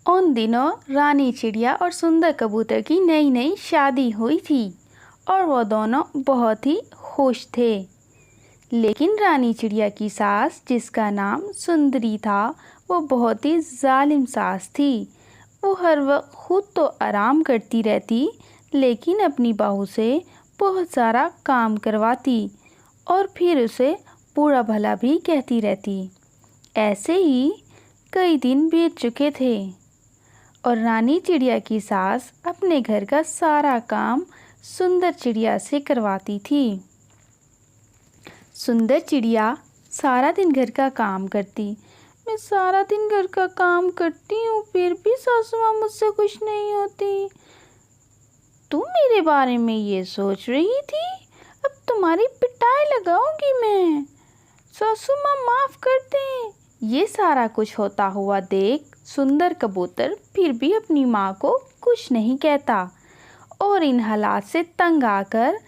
उन दिनों रानी चिड़िया और सुंदर कबूतर की नई नई शादी हुई थी और वो दोनों बहुत ही खुश थे। लेकिन रानी चिड़िया की सास, जिसका नाम सुंदरी था, वो बहुत ही जालिम सास थी। वो हर वक्त खुद तो आराम करती रहती, लेकिन अपनी बहू से बहुत सारा काम करवाती और फिर उसे बुरा भला भी कहती रहती। ऐसे ही कई दिन बीत चुके थे और रानी चिड़िया की सास अपने घर का सारा काम सुंदर चिड़िया से करवाती थी। सुंदर चिड़िया सारा दिन घर का काम करती। मैं सारा दिन घर का काम करती हूँ, फिर भी सासू माँ मुझसे खुश नहीं होती। तुम मेरे बारे में ये सोच रही थी? अब तुम्हारी पिटाई लगाऊंगी मैं। सासू माँ माफ कर दें। ये सारा कुछ होता हुआ देख सुंदर कबूतर फिर भी अपनी माँ को कुछ नहीं कहता और इन हालात से तंग आकर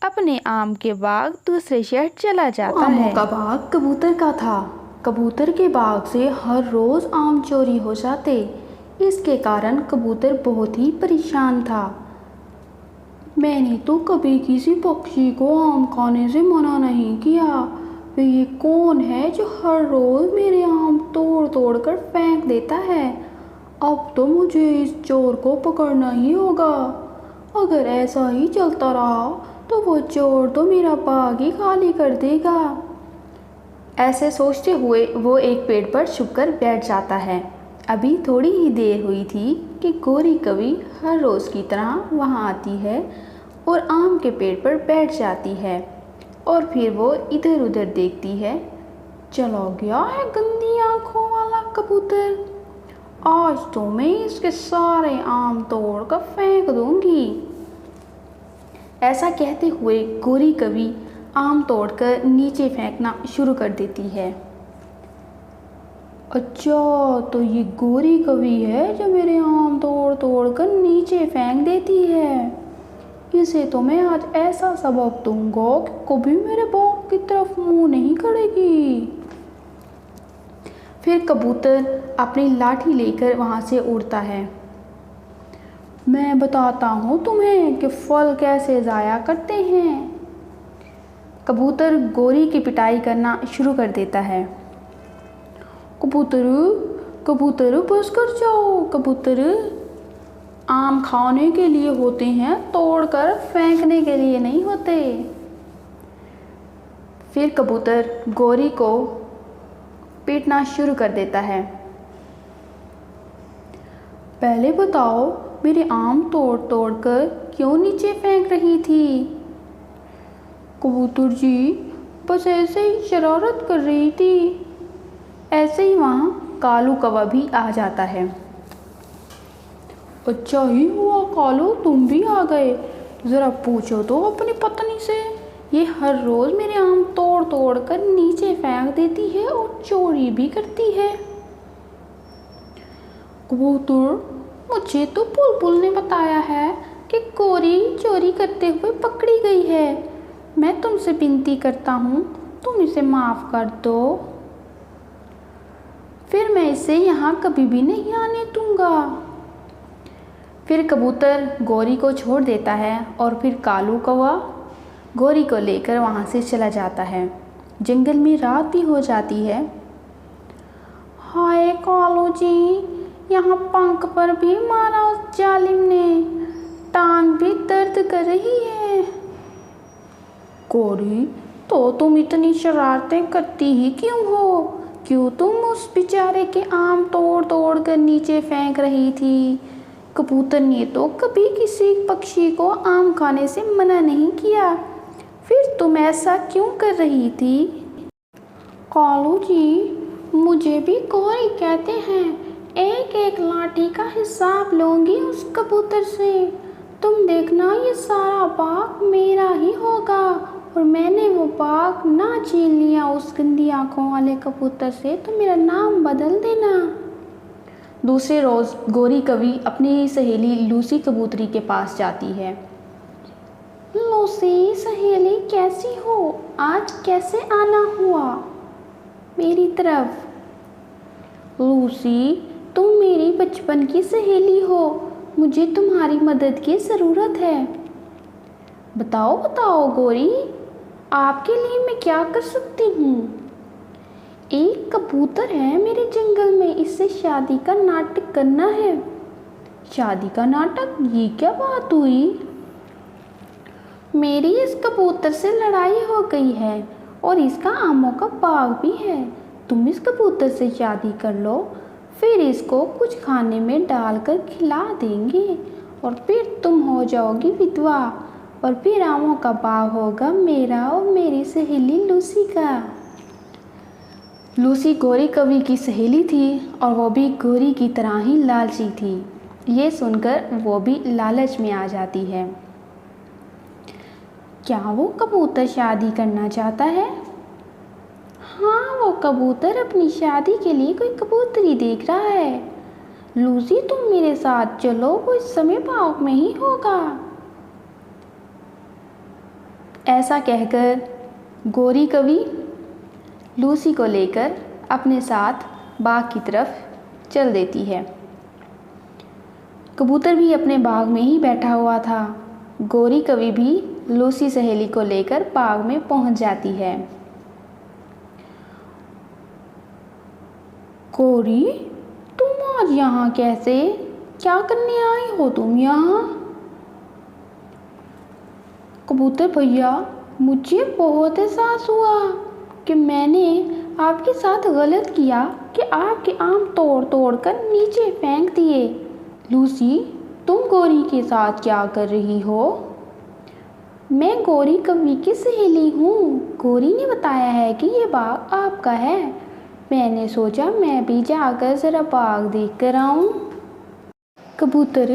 अपने आम के बाग दूसरे शहर चला जाता है। आमों का बाग कबूतर का था। कबूतर के बाग से हर रोज़ आम चोरी हो जाते। इसके कारण कबूतर बहुत ही परेशान था। मैंने तो कभी किसी पक्षी को आम खाने से मना नहीं किया। वे ये कौन है जो हर रोज़ मेरे आम तोड़ तोड़ कर फेंक देता है? अब तो मुझे इस चोर को पकड़ना ही होगा। अगर ऐसा ही चलता रहा तो वो चोर तो मेरा बाग ही खाली कर देगा। ऐसे सोचते हुए वो एक पेड़ पर छुपकर बैठ जाता है। अभी थोड़ी ही देर हुई थी कि गोरी कवि हर रोज़ की तरह वहाँ आती है और आम के पेड़ पर बैठ जाती है और फिर वो इधर उधर देखती है। चला गया है गंदी आँखों वाला कबूतर। आज तो मैं इसके सारे आम तोड़ कर फेंक दूंगी। ऐसा कहते हुए गोरी कवि आम तोड़कर नीचे फेंकना शुरू कर देती है। अच्छा, तो ये गोरी कवि है जो मेरे आम तोड़ तोड़ कर नीचे फेंक देती है। इसे तो मैं आज ऐसा सबक दूंगा कि कभी मेरे बाग की तरफ मुंह नहीं करेगी। फिर कबूतर अपनी लाठी लेकर वहाँ से उड़ता है। मैं बताता हूँ तुम्हें कि फल कैसे ज़ाया करते हैं। कबूतर गोरी की पिटाई करना शुरू कर देता है। कबूतर कबूतर बस कर जाओ। कबूतर आम खाने के लिए होते हैं, तोड़कर फेंकने के लिए नहीं होते। फिर कबूतर गोरी को पीटना शुरू कर देता है। पहले बताओ, मेरे आम तोड़ तोड़ कर क्यों नीचे फेंक रही थी? कबूतर जी, बस ऐसे ही शरारत कर रही थी। ऐसे ही वहाँ कालू कौवा भी आ जाता है। अच्छा ही हुआ कालू, तुम भी आ गए। ज़रा पूछो तो अपनी पत्नी से, ये हर रोज़ मेरे आम तोड़ तोड़ कर नीचे फेंक देती है और चोरी भी करती है। कबूतर, मुझे तो बुलबुल ने बताया है कि गोरी चोरी करते हुए पकड़ी गई है। मैं तुमसे विनती करता हूँ, तुम इसे माफ़ कर दो। फिर मैं इसे यहाँ कभी भी नहीं आने दूँगा। फिर कबूतर गोरी को छोड़ देता है और फिर कालू कौवा गोरी को लेकर वहाँ से चला जाता है। जंगल में रात भी हो जाती है। हाय कालू जी, यहाँ पंख पर भी मारा उस जालिम ने। टांग भी दर्द कर रही है। गोरी, तो तुम इतनी शरारतें करती ही क्यों हो? क्यों तुम उस बेचारे के आम तोड़ तोड़ कर नीचे फेंक रही थी? कबूतर ने तो कभी किसी पक्षी को आम खाने से मना नहीं किया, फिर तुम ऐसा क्यों कर रही थी? कालू जी, मुझे भी गोरी कहते हैं। एक एक लाठी का हिसाब लूँगी उस कबूतर से। तुम देखना, ये सारा बाग मेरा ही होगा और मैंने वो बाग ना छीन लिया उस गंदी आँखों वाले कबूतर से तो मेरा नाम बदल देना। दूसरे रोज़ गोरी कवि अपनी सहेली लूसी कबूतरी के पास जाती है। लूसी सहेली, कैसी हो? आज कैसे आना हुआ मेरी तरफ? लूसी, तुम मेरी बचपन की सहेली हो, मुझे तुम्हारी मदद की ज़रूरत है। बताओ बताओ गौरी, आपके लिए मैं क्या कर सकती हूँ? एक कबूतर है मेरे जंगल में, इससे शादी का नाटक करना है। शादी का नाटक? ये क्या बात हुई? मेरी इस कबूतर से लड़ाई हो गई है और इसका आमों का बाग भी है। तुम इस कबूतर से शादी कर लो, फिर इसको कुछ खाने में डालकर खिला देंगे और फिर तुम हो जाओगी विधवा और फिर आमों का बाग होगा मेरा और मेरी सहेली लूसी का। लूसी गौरी कवि की सहेली थी और वो भी गौरी की तरह ही लालची थी। ये सुनकर वो भी लालच में आ जाती है। क्या वो कबूतर शादी करना चाहता है? हाँ, वो कबूतर अपनी शादी के लिए कोई कबूतरी देख रहा है। लूसी तुम मेरे साथ चलो, वो इस समय बाग में ही होगा। ऐसा कहकर गौरी कवि लूसी को लेकर अपने साथ बाग की तरफ चल देती है। कबूतर भी अपने बाग में ही बैठा हुआ था। गौरी कवि भी लूसी सहेली को लेकर बाग में पहुंच जाती है। गौरी, तुम आज यहाँ कैसे? क्या करने आई हो तुम यहाँ? कबूतर भैया, मुझे बहुत एहसास हुआ कि मैंने आपके साथ गलत किया कि आपके आम तोड़ तोड़ कर नीचे फेंक दिए। लूसी, तुम गौरी के साथ क्या कर रही हो? मैं गौरी कवि की सहेली हूँ। गौरी ने बताया है कि ये बाग आपका है। मैंने सोचा मैं भी जाकर ज़रा बाग देख कर आऊँ। कबूतर,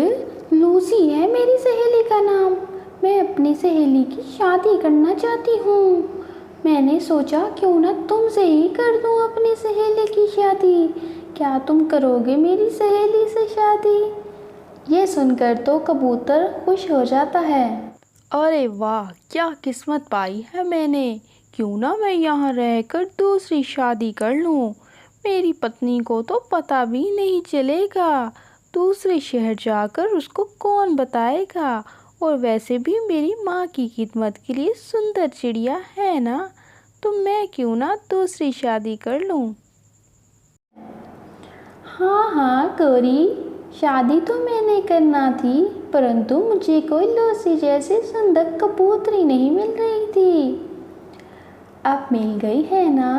लूसी है मेरी सहेली का नाम। मैं अपनी सहेली की शादी करना चाहती हूँ। मैंने सोचा क्यों ना तुमसे ही कर दूँ अपनी सहेली की शादी। क्या तुम करोगे मेरी सहेली से शादी? ये सुनकर तो कबूतर खुश हो जाता है। अरे वाह, क्या किस्मत पाई है मैंने। क्यों ना मैं यहाँ रहकर दूसरी शादी कर लूँ। मेरी पत्नी को तो पता भी नहीं चलेगा। दूसरे शहर जाकर उसको कौन बताएगा। और वैसे भी मेरी माँ की खिदमत के लिए सुंदर चिड़िया है ना, तो मैं क्यों ना दूसरी शादी कर लूँ। हाँ हाँ गौरी, शादी तो मैंने करना थी, परंतु मुझे कोई लूसी जैसी सुंदर कबूतरी नहीं मिल रही थी। अब मिल गई है ना।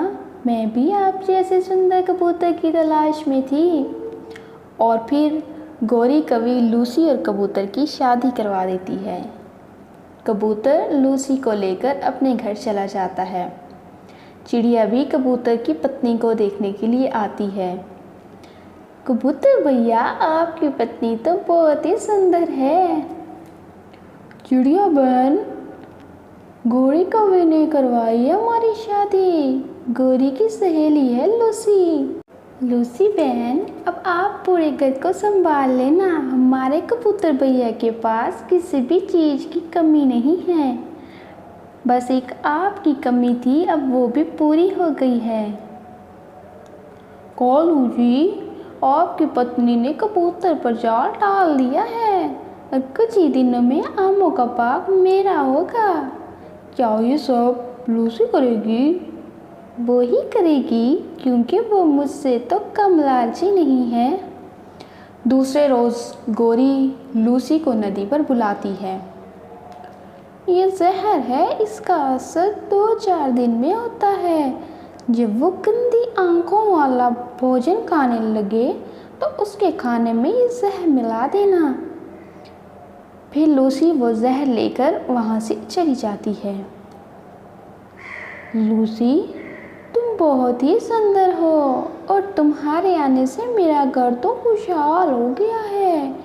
मैं भी आप जैसे सुंदर कबूतर की तलाश में थी। और फिर गौरी कवि लूसी और कबूतर की शादी करवा देती है। कबूतर लूसी को लेकर अपने घर चला जाता है। चिड़िया भी कबूतर की पत्नी को देखने के लिए आती है। कबूतर भैया, आपकी पत्नी तो बहुत ही सुंदर है। चिड़िया बहन, गौरी कवि ने करवाई है हमारी शादी। गौरी की सहेली है लूसी। लूसी बहन, अब आप पूरे घर को संभाल लेना। हमारे कबूतर भैया के पास किसी भी चीज़ की कमी नहीं है। बस एक आपकी कमी थी, अब वो भी पूरी हो गई है। कौलू जी, आपकी पत्नी ने कबूतर पर जाल डाल दिया है और कुछ ही दिनों में आमों का बाग मेरा होगा। क्या ये सब लूसी करेगी? वो ही करेगी, क्योंकि वो मुझसे तो कम लालची नहीं है। दूसरे रोज़ गौरी लूसी को नदी पर बुलाती है। ये जहर है, इसका असर 2-4 दिन में होता है। जब वो गंदी आंखों वाला भोजन खाने लगे तो उसके खाने में ये जहर मिला देना। फिर लूसी वो जहर लेकर वहाँ से चली जाती है। लूसी, तुम बहुत ही सुंदर हो और तुम्हारे आने से मेरा घर तो खुशहाल हो गया है।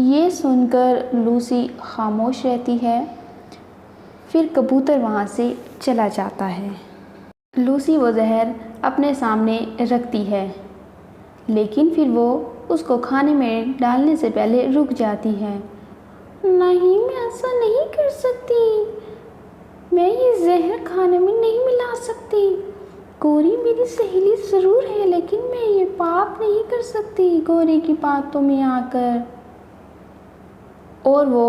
ये सुनकर लूसी खामोश रहती है। फिर कबूतर वहाँ से चला जाता है। लूसी वो जहर अपने सामने रखती है, लेकिन फिर वो उसको खाने में डालने से पहले रुक जाती है। नहीं, मैं ऐसा नहीं कर सकती। मैं ये जहर खाने में नहीं मिला सकती। गौरी मेरी सहेली ज़रूर है, लेकिन मैं ये पाप नहीं कर सकती गौरी की बातों में आकर। और वो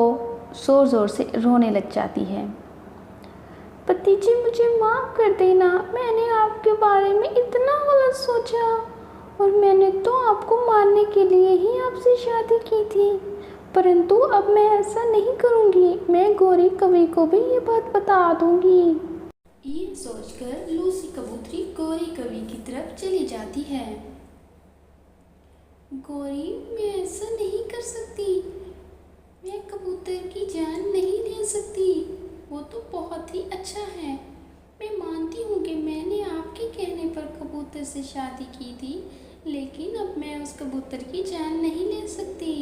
ज़ोर ज़ोर से रोने लग जाती है। पति जी मुझे माफ़ कर देना, मैंने आपके बारे में इतना गलत सोचा और मैंने तो आपको मारने के लिए ही आपसे शादी की थी, परंतु अब मैं ऐसा नहीं करूँगी। मैं गौरी कवि को भी ये बात बता दूँगी। ये सोचकर लूसी कबूतरी गौरी कवि की तरफ चली जाती है। गौरी मैं ऐसा नहीं कर सकती, मैं कबूतर की जान नहीं ले सकती, वो तो बहुत ही अच्छा है। मैं मानती हूँ कि मैंने आपके कहने पर कबूतर से शादी की थी, लेकिन अब मैं उस कबूतर की जान नहीं ले सकती।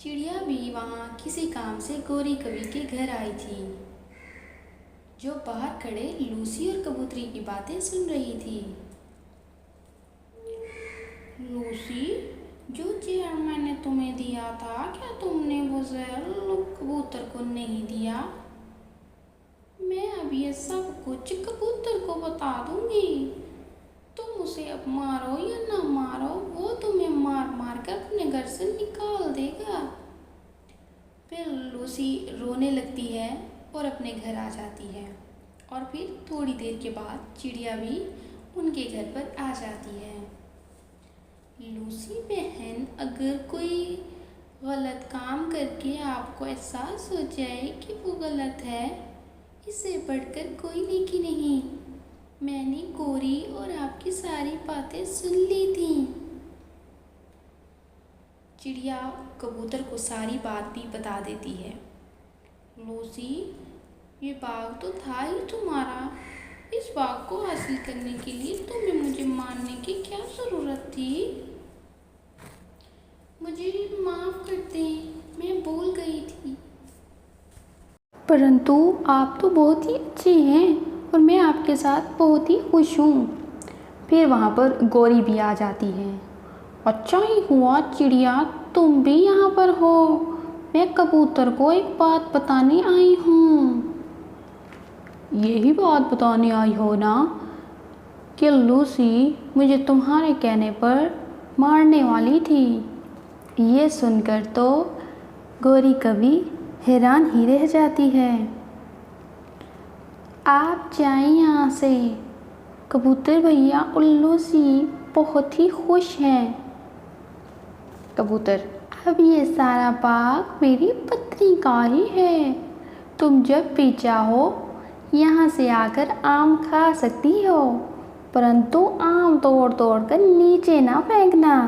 चिड़िया भी वहाँ किसी काम से गौरी कवि के घर आई थी, जो बाहर खड़े लूसी और कबूतरी की बातें सुन रही थी। लूसी, जो जहर मैंने तुम्हें दिया था, क्या तुमने वो जहर कबूतर को नहीं दिया? मैं अब ये सब कुछ कबूतर को बता दूंगी। तुम उसे अब मारो या ना मारो, वो तुम्हें मार मार कर अपने घर से निकाल देगा। फिर लूसी रोने लगती है और अपने घर आ जाती है, और फिर थोड़ी देर के बाद चिड़िया भी उनके घर पर आ जाती है। लूसी बहन, अगर कोई गलत काम करके आपको एहसास हो जाए कि वो गलत है, इससे बढ़कर कोई नेकी नहीं। मैंने गौरी और आपकी सारी बातें सुन ली थी। चिड़िया कबूतर को सारी बात भी बता देती है। लूसी, ये बाग तो था ही तुम्हारा, इस बाग को हासिल करने के लिए तुम्हें मुझे मारने की क्या ज़रूरत थी? मुझे माफ़ कर दें, मैं भूल गई थी। परंतु आप तो बहुत ही अच्छे हैं और मैं आपके साथ बहुत ही खुश हूँ। फिर वहाँ पर गौरी भी आ जाती है। अच्छा ही हुआ चिड़िया, तुम भी यहाँ पर हो। मैं कबूतर को एक बात बताने आई हूँ। यही बात बताने आई हो ना कि लूसी मुझे तुम्हारे कहने पर मारने वाली थी। ये सुनकर तो गौरी कवि हैरान ही रह जाती है। आप जाएं यहाँ से, कबूतर भैया और लूसी बहुत ही खुश हैं। कबूतर, अब ये सारा बाग मेरी पत्नी का ही है, तुम जब भी चाहो यहाँ से आकर आम खा सकती हो, परंतु आम तोड़ तोड़ कर नीचे ना फेंकना।